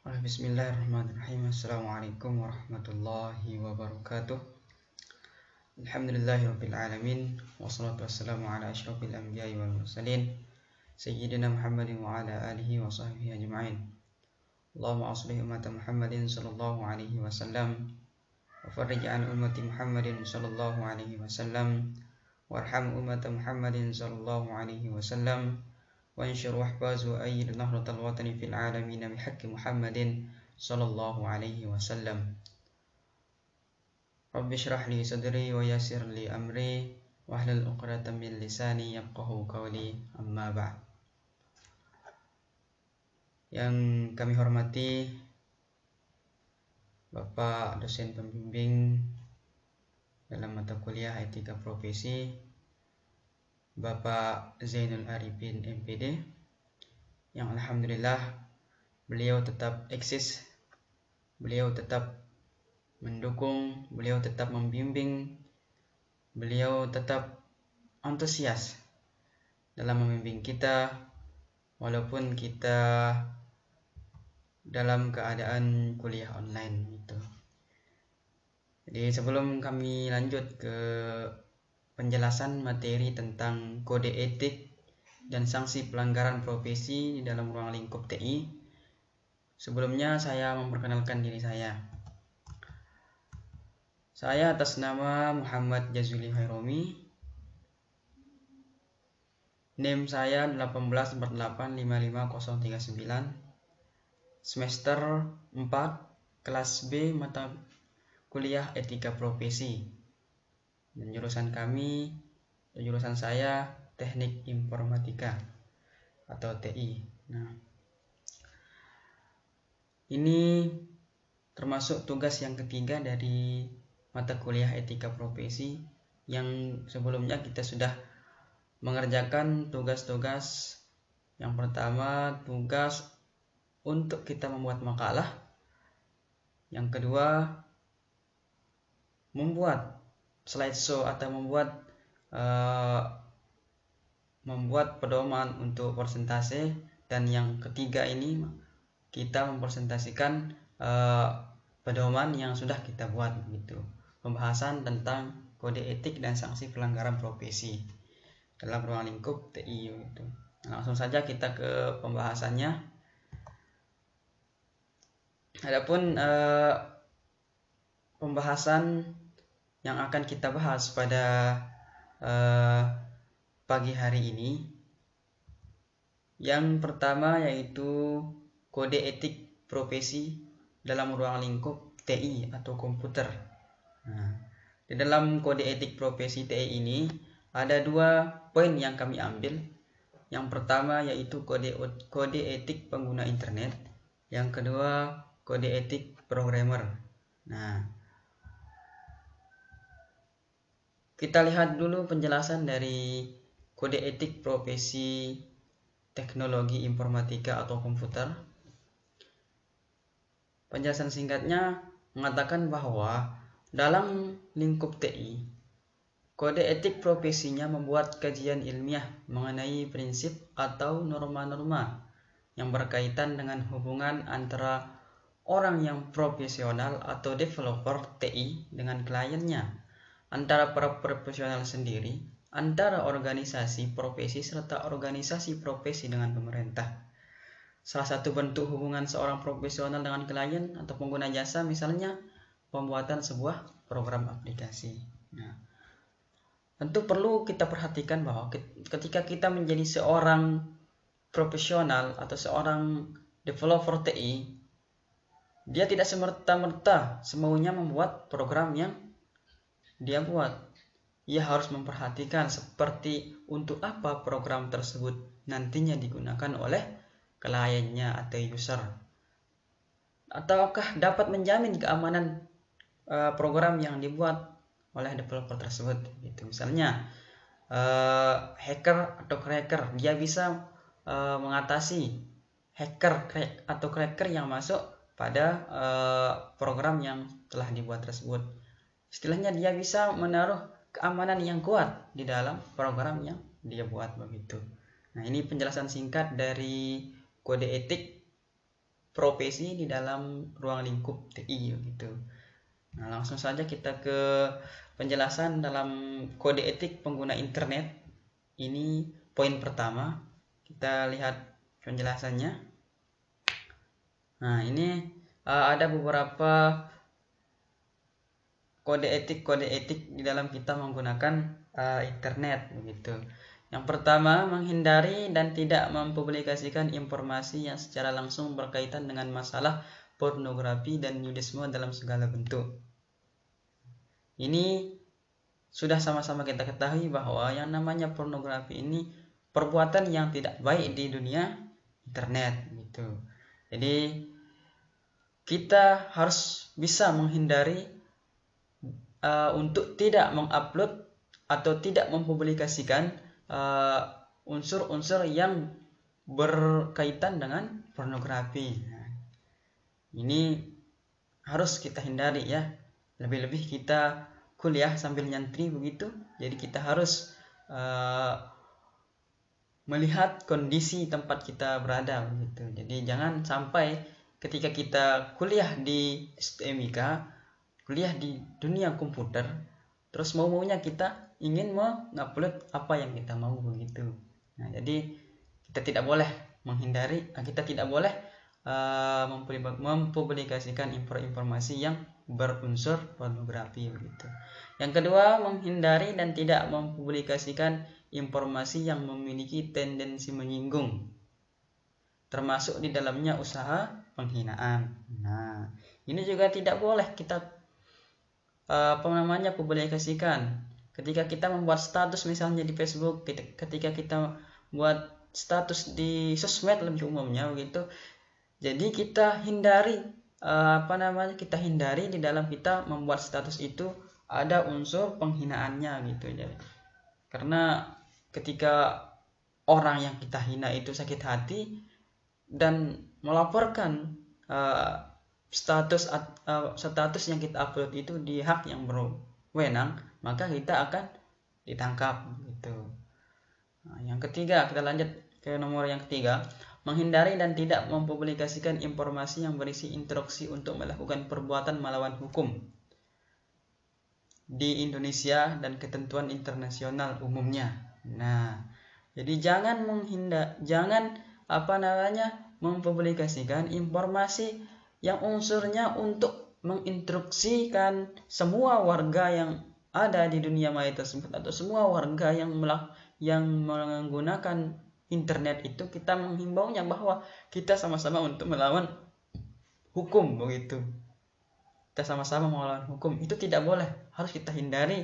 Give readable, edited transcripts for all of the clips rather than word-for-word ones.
Bismillahirrahmanirrahim. Assalamualaikum warahmatullahi wabarakatuh. Alhamdulillahirabbil alamin wassalatu wassalamu ala asyrofil anbiya'i wal mursalin sayyidina Muhammadin wa ala alihi wa sahbihi ajma'in. Allahumma aslih ummata Muhammadin sallallahu alaihi wasallam wa farrij an ummati Muhammadin sallallahu alaihi wasallam warham ummata Muhammadin sallallahu alaihi wasallam وانشر واحفظ وأيد نهضة الوطن في العالمين بحق محمد صلى الله عليه وسلم رب اشرح لي صدري ويسر لي أمري واحلل عقدة من لساني يفقهوا قولي أما بعد. Yang kami hormati Bapak dosen pembimbing dalam mata kuliah etika profesi Bapak Zainul Arifin MPD, yang alhamdulillah beliau tetap eksis, beliau tetap mendukung, beliau tetap membimbing, beliau tetap antusias dalam membimbing kita walaupun kita dalam keadaan kuliah online gitu. Jadi sebelum kami lanjut ke penjelasan materi tentang kode etik dan sanksi pelanggaran profesi di dalam ruang lingkup TI, sebelumnya saya memperkenalkan diri saya. Saya atas nama Muhammad Jazuli Hairomi. NIM saya 184855039. Semester 4 kelas B mata kuliah etika profesi. Dan jurusan saya Teknik Informatika atau TI. Nah, ini termasuk tugas yang ketiga dari mata kuliah etika profesi, yang sebelumnya kita sudah mengerjakan tugas-tugas. Yang pertama, tugas untuk kita membuat makalah. Yang kedua, membuat slideshow atau membuat pedoman untuk presentase, dan yang ketiga ini kita mempresentasikan pedoman yang sudah kita buat gitu. Pembahasan tentang kode etik dan sanksi pelanggaran profesi dalam ruang lingkup TI gitu. Nah, langsung saja kita ke pembahasannya. Adapun pembahasan yang akan kita bahas pada pagi hari ini, yang pertama yaitu kode etik profesi dalam ruang lingkup TI atau komputer. Nah, di dalam kode etik profesi TI ini ada dua poin yang kami ambil. Yang pertama yaitu kode etik pengguna internet, yang kedua kode etik programmer. Nah, kita lihat dulu penjelasan dari kode etik profesi teknologi informatika atau komputer. Penjelasan singkatnya mengatakan bahwa dalam lingkup TI, kode etik profesinya membuat kajian ilmiah mengenai prinsip atau norma-norma yang berkaitan dengan hubungan antara orang yang profesional atau developer TI dengan kliennya, antara para profesional sendiri, antara organisasi profesi serta organisasi profesi dengan pemerintah. Salah satu bentuk hubungan seorang profesional dengan klien atau pengguna jasa misalnya pembuatan sebuah program aplikasi. Nah, tentu perlu kita perhatikan bahwa ketika kita menjadi seorang profesional atau seorang developer TI, dia tidak semerta-merta semaunya membuat program yang dia buat. Ia harus memperhatikan seperti untuk apa program tersebut nantinya digunakan oleh kliennya atau user, ataukah dapat menjamin keamanan program yang dibuat oleh developer tersebut gitu. Misalnya hacker atau cracker, dia bisa mengatasi hacker atau cracker yang masuk pada program yang telah dibuat tersebut. Istilahnya dia bisa menaruh keamanan yang kuat di dalam program yang dia buat begitu. Nah, ini penjelasan singkat dari kode etik profesi di dalam ruang lingkup TI gitu. Nah, langsung saja kita ke penjelasan dalam kode etik pengguna internet. Ini poin pertama. Kita lihat penjelasannya. Nah, ini ada beberapa kode etik di dalam kita menggunakan internet begitu. Yang pertama, menghindari dan tidak mempublikasikan informasi yang secara langsung berkaitan dengan masalah pornografi dan nudisme dalam segala bentuk. Ini sudah sama-sama kita ketahui bahwa yang namanya pornografi ini perbuatan yang tidak baik di dunia internet gitu. Jadi kita harus bisa menghindari untuk tidak mengupload atau tidak mempublikasikan unsur-unsur yang berkaitan dengan pornografi. Nah, ini harus kita hindari ya. Lebih-lebih kita kuliah sambil nyantri begitu. Jadi kita harus melihat kondisi tempat kita berada begitu. Jadi jangan sampai ketika kita kuliah di STMIK, kuliah di dunia komputer, terus mau-maunya kita ingin mengupload apa yang kita mau begitu. Nah, jadi kita tidak boleh menghindari, kita tidak boleh mempublikasikan informasi yang berunsur pornografi begitu. Yang kedua, menghindari dan tidak mempublikasikan informasi yang memiliki tendensi menyinggung, termasuk di dalamnya usaha penghinaan. Nah, ini juga tidak boleh kita publikasikan. Ketika kita membuat status misalnya di Facebook, ketika kita buat status di sosmed lebih umumnya begitu. Jadi kita hindari kita hindari di dalam kita membuat status itu ada unsur penghinaannya gitu ya. Karena ketika orang yang kita hina itu sakit hati dan melaporkan status yang kita upload itu di hak yang berwenang, maka kita akan ditangkap gitu. Nah, yang ketiga, kita lanjut ke nomor yang ketiga, menghindari dan tidak mempublikasikan informasi yang berisi instruksi untuk melakukan perbuatan melawan hukum di Indonesia dan ketentuan internasional umumnya. Nah, jadi jangan mempublikasikan informasi yang unsurnya untuk menginstruksikan semua warga yang ada di dunia maya tersebut atau semua warga yang menggunakan internet itu, kita menghimbaunya bahwa kita sama-sama untuk melawan hukum begitu. Kita sama-sama melawan hukum, itu tidak boleh, harus kita hindari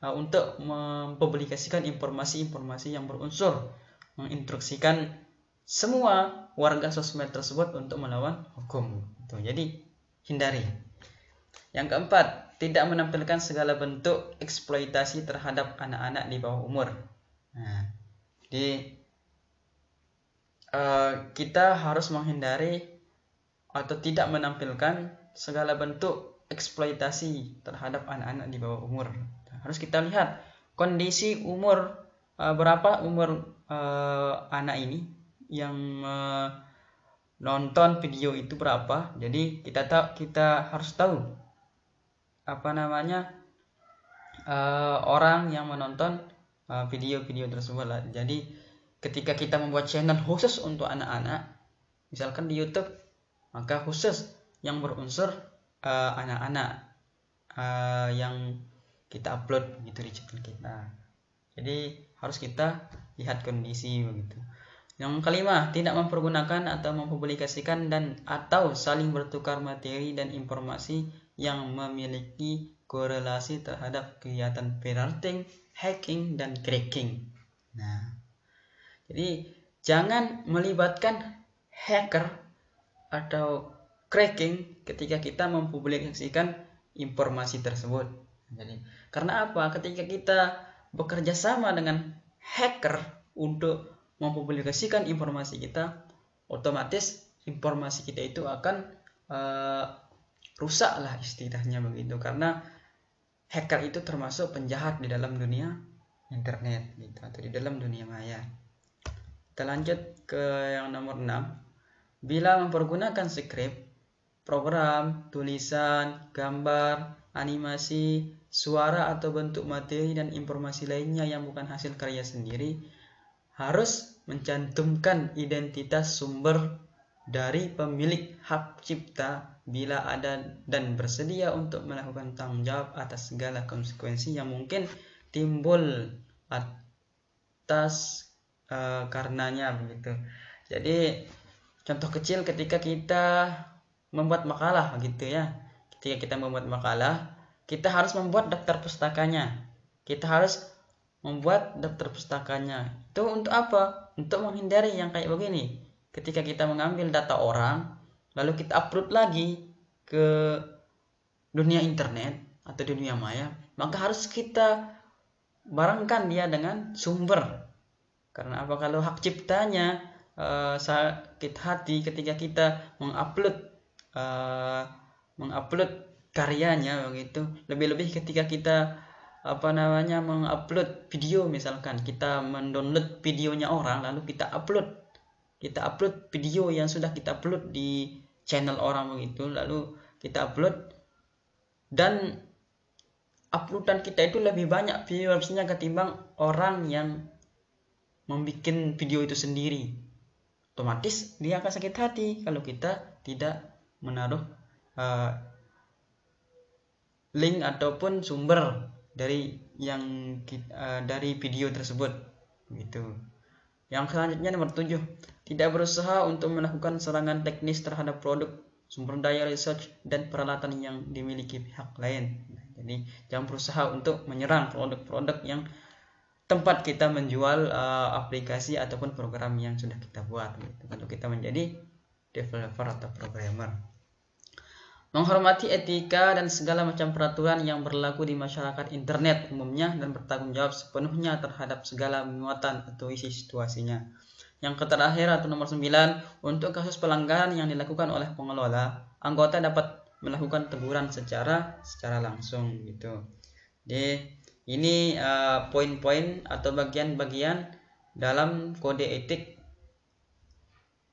untuk mempublikasikan informasi-informasi yang berunsur menginstruksikan semua warga sosmed tersebut untuk melawan hukum. Jadi hindari. Yang keempat, tidak menampilkan segala bentuk eksploitasi terhadap anak-anak di bawah umur. Nah, kita harus menghindari atau tidak menampilkan segala bentuk eksploitasi terhadap anak-anak di bawah umur. Harus kita lihat kondisi umur berapa umur anak ini yang nonton video itu berapa. Jadi kita harus tahu orang yang menonton video-video tersebut lah. Jadi ketika kita membuat channel khusus untuk anak-anak, misalkan di YouTube, maka khusus yang berunsur anak-anak yang kita upload gitu di channel kita. Jadi harus kita lihat kondisi begitu. Yang kelima, tidak mempergunakan atau mempublikasikan dan atau saling bertukar materi dan informasi yang memiliki korelasi terhadap kegiatan pirating, hacking, dan cracking. Nah, jadi jangan melibatkan hacker atau cracking ketika kita mempublikasikan informasi tersebut. Jadi, karena apa? Ketika kita bekerja sama dengan hacker untuk mempublikasikan informasi kita, otomatis informasi kita itu akan rusak lah istilahnya begitu. Karena hacker itu termasuk penjahat di dalam dunia internet gitu, atau di dalam dunia maya. Kita lanjut ke yang nomor 6. Bila mempergunakan skrip, program, tulisan, gambar, animasi, suara atau bentuk materi dan informasi lainnya yang bukan hasil karya sendiri, harus mencantumkan identitas sumber dari pemilik hak cipta bila ada dan bersedia untuk melakukan tanggung jawab atas segala konsekuensi yang mungkin timbul atas karenanya begitu. Jadi contoh kecil ketika kita membuat makalah begitu ya. Ketika kita membuat makalah, kita harus membuat daftar pustakanya. Kita harus membuat daftar pustakanya. Itu untuk apa? Untuk menghindari yang kayak begini. Ketika kita mengambil data orang, lalu kita upload lagi ke dunia internet atau dunia maya, maka harus kita barengkan dia dengan sumber. Karena apa? Kalau hak ciptanya sakit hati ketika kita mengupload karyanya begitu. Lebih-lebih ketika kita mengupload video, misalkan kita mendownload videonya orang lalu kita upload video yang sudah kita upload di channel orang begitu, lalu kita upload dan uploadan kita itu lebih banyak viewersnya ketimbang orang yang membuat video itu sendiri. Otomatis dia akan sakit hati kalau kita tidak menaruh link ataupun sumber dari video tersebut gitu. Yang selanjutnya nomor 7, tidak berusaha untuk melakukan serangan teknis terhadap produk, sumber daya research dan peralatan yang dimiliki pihak lain. Jadi jangan berusaha untuk menyerang produk-produk yang tempat kita menjual aplikasi ataupun program yang sudah kita buat gitu, kalau kita menjadi developer atau programmer. Menghormati etika dan segala macam peraturan yang berlaku di masyarakat internet umumnya dan bertanggung jawab sepenuhnya terhadap segala muatan atau isi situasinya. Yang terakhir atau nomor 9, untuk kasus pelanggaran yang dilakukan oleh pengelola, anggota dapat melakukan teguran secara langsung gitu. Jadi ini poin-poin atau bagian-bagian dalam kode etik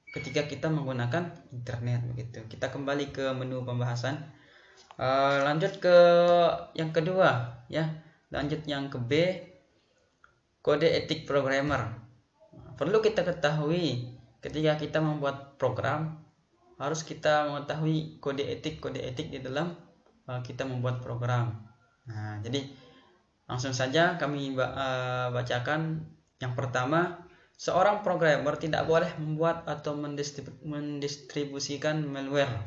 ketika kita menggunakan internet begitu. Kita kembali ke menu pembahasan. Lanjut ke yang kedua ya. Lanjut yang ke B, kode etik programmer. Perlu kita ketahui ketika kita membuat program, harus kita mengetahui kode etik di dalam kita membuat program. Nah, jadi langsung saja kami bacakan. Yang pertama, seorang programmer tidak boleh membuat atau mendistribusikan malware.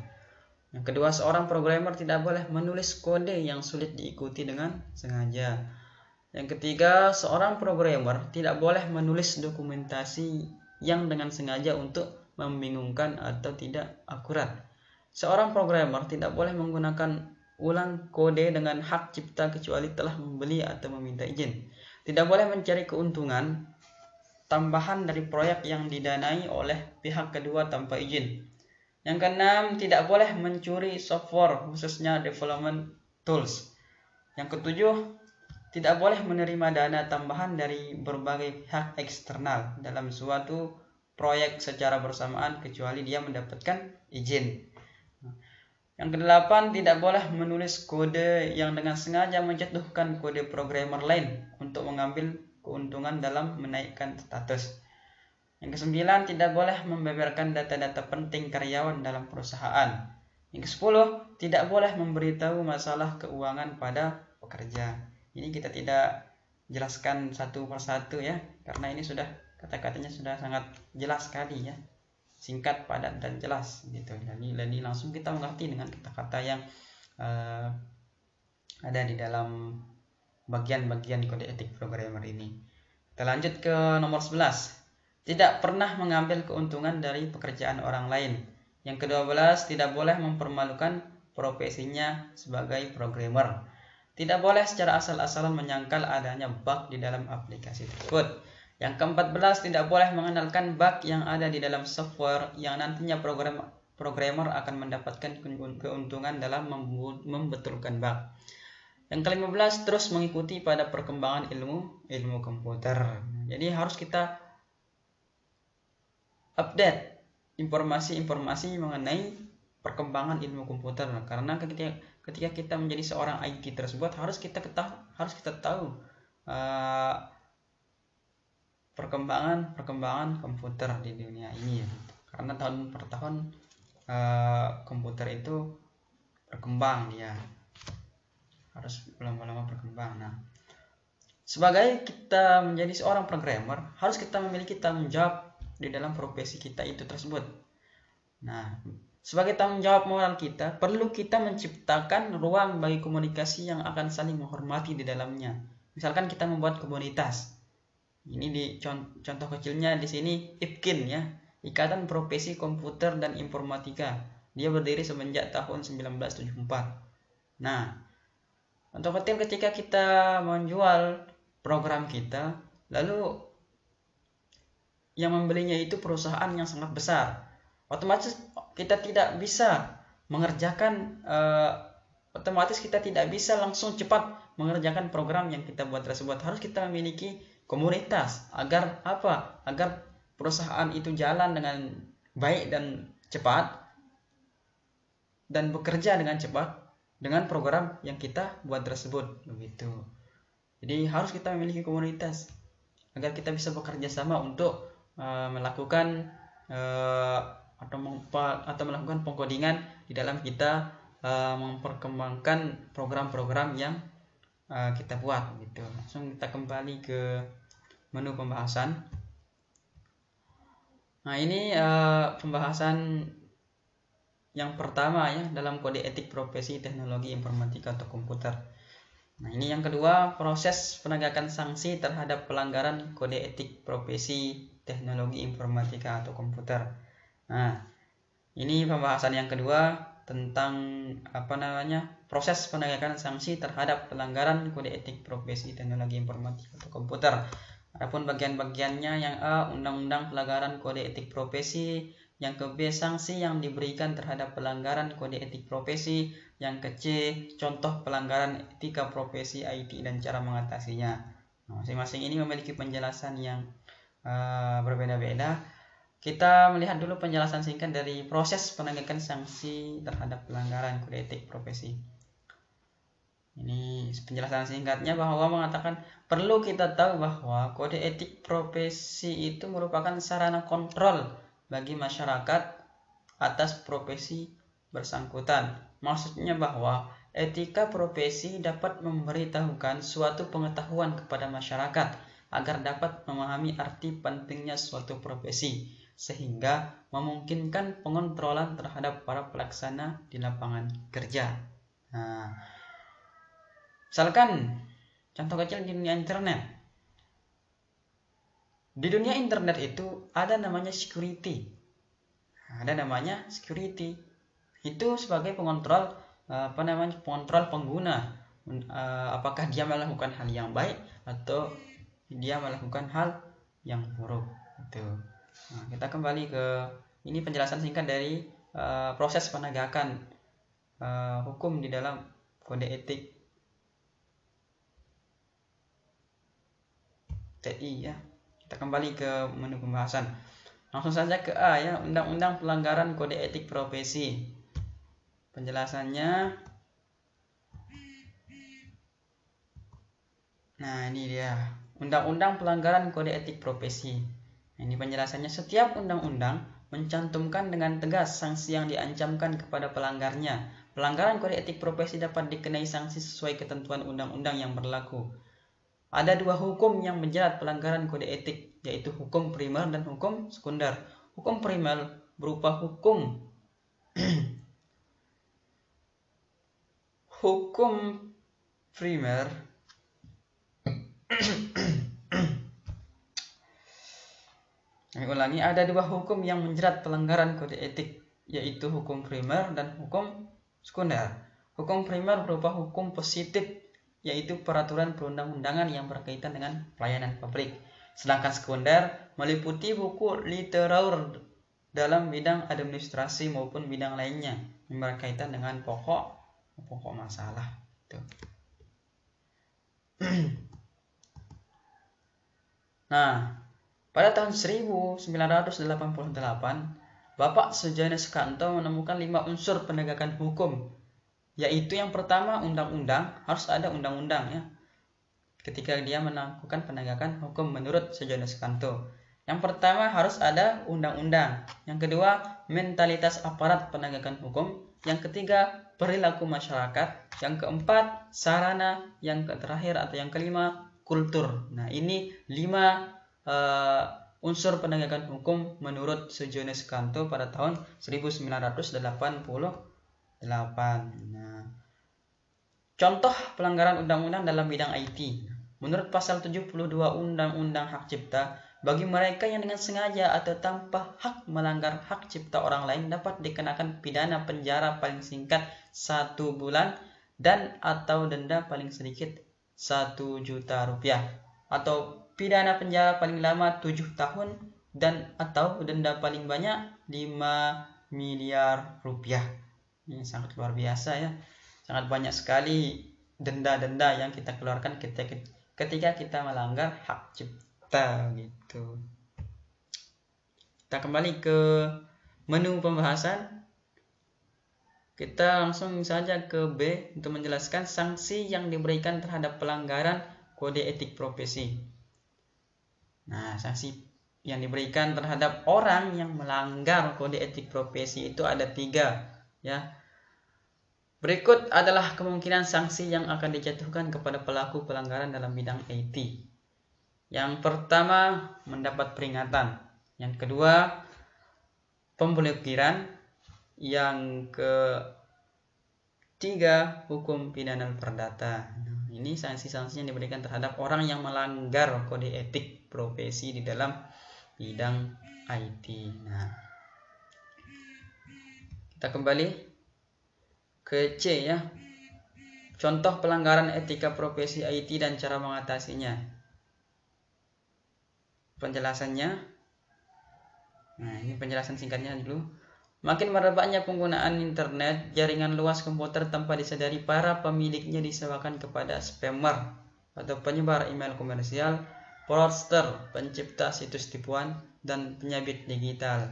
Yang kedua, seorang programmer tidak boleh menulis kode yang sulit diikuti dengan sengaja. Yang ketiga, seorang programmer tidak boleh menulis dokumentasi yang dengan sengaja untuk membingungkan atau tidak akurat. Seorang programmer tidak boleh menggunakan ulang kode dengan hak cipta kecuali telah membeli atau meminta izin. Tidak boleh mencari keuntungan tambahan dari proyek yang didanai oleh pihak kedua tanpa izin. Yang keenam, tidak boleh mencuri software khususnya development tools. Yang ketujuh, tidak boleh menerima dana tambahan dari berbagai pihak eksternal dalam suatu proyek secara bersamaan kecuali dia mendapatkan izin. Yang kedelapan, tidak boleh menulis kode yang dengan sengaja menjatuhkan kode programmer lain untuk mengambil keuntungan dalam menaikkan status. Yang kesembilan, tidak boleh membeberkan data-data penting karyawan dalam perusahaan. Yang kesepuluh, tidak boleh memberitahu masalah keuangan pada pekerja. Ini kita tidak jelaskan satu persatu ya, karena ini sudah kata-katanya sudah sangat jelas sekali ya. Singkat, padat, dan jelas gitu. Jadi langsung kita mengerti dengan kata-kata yang ada di dalam bagian-bagian kode etik programmer ini. Kita lanjut ke nomor 11. Tidak pernah mengambil keuntungan dari pekerjaan orang lain. Yang ke-12, tidak boleh mempermalukan profesinya sebagai programmer. Tidak boleh secara asal-asalan menyangkal adanya bug di dalam aplikasi tersebut. Yang ke-14, tidak boleh mengenalkan bug yang ada di dalam software yang nantinya programmer akan mendapatkan keuntungan dalam membetulkan bug. Yang ke-15, terus mengikuti pada perkembangan ilmu komputer. Jadi harus kita update informasi-informasi mengenai perkembangan ilmu komputer. Karena ketika kita menjadi seorang IT tersebut harus kita tahu perkembangan komputer di dunia ini ya. Karena tahun per tahun komputer itu berkembang, dia harus lama-lama berkembang. Nah, sebagai kita menjadi seorang programmer, harus kita memiliki tanggung jawab di dalam profesi kita itu tersebut. Nah, sebagai tanggung jawab moral kita, perlu kita menciptakan ruang bagi komunikasi yang akan saling menghormati di dalamnya. Misalkan kita membuat komunitas. Ini di contoh kecilnya di sini IPKIN ya, Ikatan Profesi Komputer dan Informatika. Dia berdiri semenjak tahun 1974. Nah, untuk ketika kita menjual program kita, lalu yang membelinya itu perusahaan yang sangat besar, otomatis kita tidak bisa langsung cepat mengerjakan program yang kita buat tersebut. Harus kita memiliki komunitas agar perusahaan itu jalan dengan baik dan cepat dan bekerja dengan cepat dengan program yang kita buat tersebut, begitu. Jadi harus kita memiliki komunitas agar kita bisa bekerja sama untuk melakukan atau melakukan pengkodingan di dalam kita memperkembangkan program-program yang kita buat, gitu. Langsung kita kembali ke menu pembahasan. Nah, ini pembahasan yang pertama ya dalam kode etik profesi teknologi informatika atau komputer. Nah, ini yang kedua, proses penegakan sanksi terhadap pelanggaran kode etik profesi teknologi informatika atau komputer. Nah, ini pembahasan yang kedua tentang proses penegakan sanksi terhadap pelanggaran kode etik profesi teknologi informatika atau komputer. Adapun bagian-bagiannya, yang A, undang-undang pelanggaran kode etik profesi, yang ke B, sanksi yang diberikan terhadap pelanggaran kode etik profesi, yang ke C, contoh pelanggaran etika profesi IT dan cara mengatasinya. Nah, masing-masing ini memiliki penjelasan yang berbeda-beda. Kita melihat dulu penjelasan singkat dari proses penegakan sanksi terhadap pelanggaran kode etik profesi. Ini penjelasan singkatnya bahwa mengatakan perlu kita tahu bahwa kode etik profesi itu merupakan sarana kontrol bagi masyarakat atas profesi bersangkutan. Maksudnya bahwa etika profesi dapat memberitahukan suatu pengetahuan kepada masyarakat agar dapat memahami arti pentingnya suatu profesi, sehingga memungkinkan pengontrolan terhadap para pelaksana di lapangan kerja. Nah, misalkan contoh kecil di dunia internet. Di dunia internet itu ada namanya security. Itu sebagai pengontrol pengontrol pengguna. Apakah dia melakukan hal yang baik atau dia melakukan hal yang buruk. Itu. Nah, kita kembali ke ini penjelasan singkat dari proses penegakan hukum di dalam kode etik TI ya. Kita kembali ke menu pembahasan. Langsung saja ke A ya, undang-undang pelanggaran kode etik profesi. Penjelasannya. Nah, ini dia. Undang-undang pelanggaran kode etik profesi. Nah, ini penjelasannya, setiap undang-undang mencantumkan dengan tegas sanksi yang diancamkan kepada pelanggarnya. Pelanggaran kode etik profesi dapat dikenai sanksi sesuai ketentuan undang-undang yang berlaku. Ada dua hukum yang menjerat pelanggaran kode etik, yaitu hukum primer dan hukum sekunder. Hukum primer berupa hukum primer ada dua hukum yang menjerat pelanggaran kode etik, yaitu hukum primer dan hukum sekunder. Hukum primer berupa hukum positif, yaitu peraturan perundang-undangan yang berkaitan dengan pelayanan publik. Sedangkan sekunder meliputi buku literatur dalam bidang administrasi maupun bidang lainnya yang berkaitan dengan pokok masalah. Nah, pada tahun 1988 Bapak Sujono Sukanto menemukan 5 unsur penegakan hukum, yaitu yang pertama undang-undang, harus ada undang-undang ya ketika dia melakukan penegakan hukum menurut Sujono Sukanto. Yang pertama harus ada undang-undang. Yang kedua, mentalitas aparat penegakan hukum. Yang ketiga, perilaku masyarakat. Yang keempat, sarana. Yang terakhir atau yang kelima, kultur. Nah, ini 5 unsur penegakan hukum menurut Sujono Sukanto pada tahun 1988. Nah, contoh pelanggaran undang-undang dalam bidang IT. Menurut pasal 72 Undang-Undang Hak Cipta, bagi mereka yang dengan sengaja atau tanpa hak melanggar hak cipta orang lain dapat dikenakan pidana penjara paling singkat 1 bulan dan atau denda paling sedikit 1 juta rupiah, atau pidana penjara paling lama 7 tahun dan atau denda paling banyak 5 miliar rupiah. Ini sangat luar biasa ya. Sangat banyak sekali denda-denda yang kita keluarkan ketika kita melanggar hak cipta gitu. Kita kembali ke menu pembahasan. Kita langsung saja ke B untuk menjelaskan sanksi yang diberikan terhadap pelanggaran kode etik profesi. Nah, sanksi yang diberikan terhadap orang yang melanggar kode etik profesi itu ada 3 ya. Berikut adalah kemungkinan sanksi yang akan dijatuhkan kepada pelaku pelanggaran dalam bidang IT. Yang pertama, mendapat peringatan. Yang kedua, pemblokiran. Yang ketiga, hukum pidana perdata. Nah, ini sanksi-sanksi yang diberikan terhadap orang yang melanggar kode etik profesi di dalam bidang IT. Nah, kita kembali ke C ya. Contoh pelanggaran etika profesi IT dan cara mengatasinya. Penjelasannya. Nah, ini penjelasan singkatnya dulu. Makin merebaknya penggunaan internet, jaringan luas komputer tanpa disadari para pemiliknya disewakan kepada spammer atau penyebar email komersial, fraudster, pencipta situs tipuan, dan penyabit digital.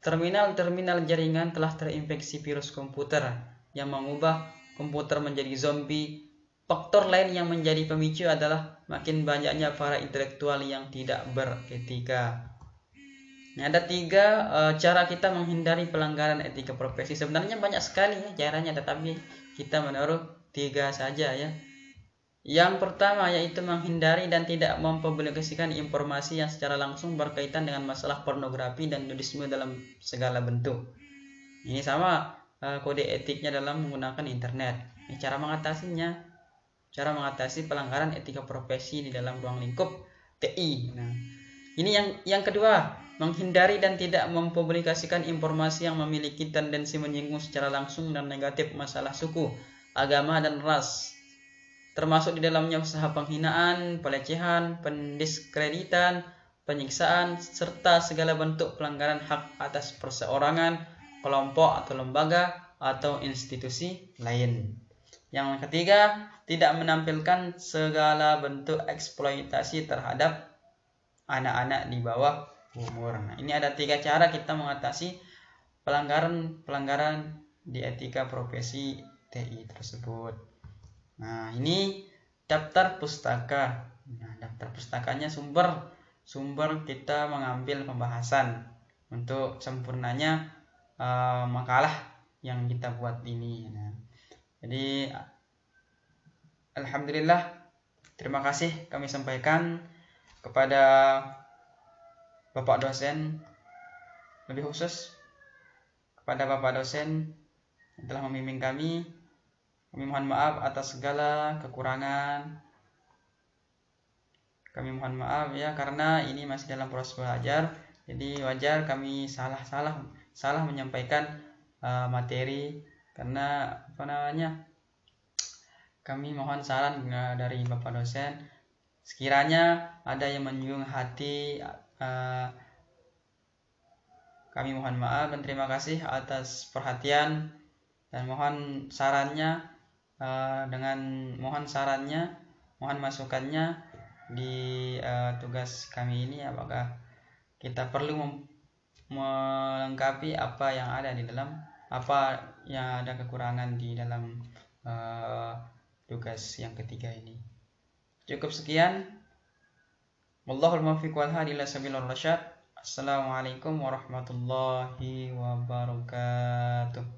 Terminal-terminal jaringan telah terinfeksi virus komputer yang mengubah komputer menjadi zombie. Faktor lain yang menjadi pemicu adalah makin banyaknya para intelektual yang tidak beretika. Nah, ada 3 cara kita menghindari pelanggaran etika profesi. Sebenarnya banyak sekali ya caranya, tetapi kita menaruh 3 saja ya. Yang pertama yaitu menghindari dan tidak mempublikasikan informasi yang secara langsung berkaitan dengan masalah pornografi dan nudisme dalam segala bentuk. Ini sama kode etiknya dalam menggunakan internet. Ini cara mengatasinya. Cara mengatasi pelanggaran etika profesi di dalam ruang lingkup TI. Nah, ini yang kedua, menghindari dan tidak mempublikasikan informasi yang memiliki tendensi menyinggung secara langsung dan negatif masalah suku, agama, dan ras, termasuk di dalamnya usaha penghinaan, pelecehan, pendiskreditan, penyiksaan, serta segala bentuk pelanggaran hak atas perseorangan, kelompok atau lembaga atau institusi lain. Yang ketiga, tidak menampilkan segala bentuk eksploitasi terhadap anak-anak di bawah umur. Nah, ini ada 3 cara kita mengatasi pelanggaran di etika profesi TI tersebut. Nah, ini daftar pustaka. Nah, daftar pustakanya sumber kita mengambil pembahasan untuk sempurnanya makalah yang kita buat ini. Nah, jadi alhamdulillah, terima kasih kami sampaikan kepada Bapak dosen, lebih khusus kepada Bapak dosen yang telah membimbing kami. Kami mohon maaf atas segala kekurangan. Kami mohon maaf ya, karena ini masih dalam proses belajar. Jadi wajar kami salah menyampaikan materi, karena kami mohon saran dari Bapak dosen. Sekiranya ada yang menyinggung hati, kami mohon maaf dan terima kasih atas perhatian, dan mohon sarannya, mohon masukannya di tugas kami ini, apakah kita perlu melengkapi apa yang ada di dalam, apa yang ada kekurangan di dalam tugas yang ketiga ini. Cukup sekian. Wallahul muwaffiq wal hadi ila sabilir rasyad. Assalamualaikum warahmatullahi wabarakatuh.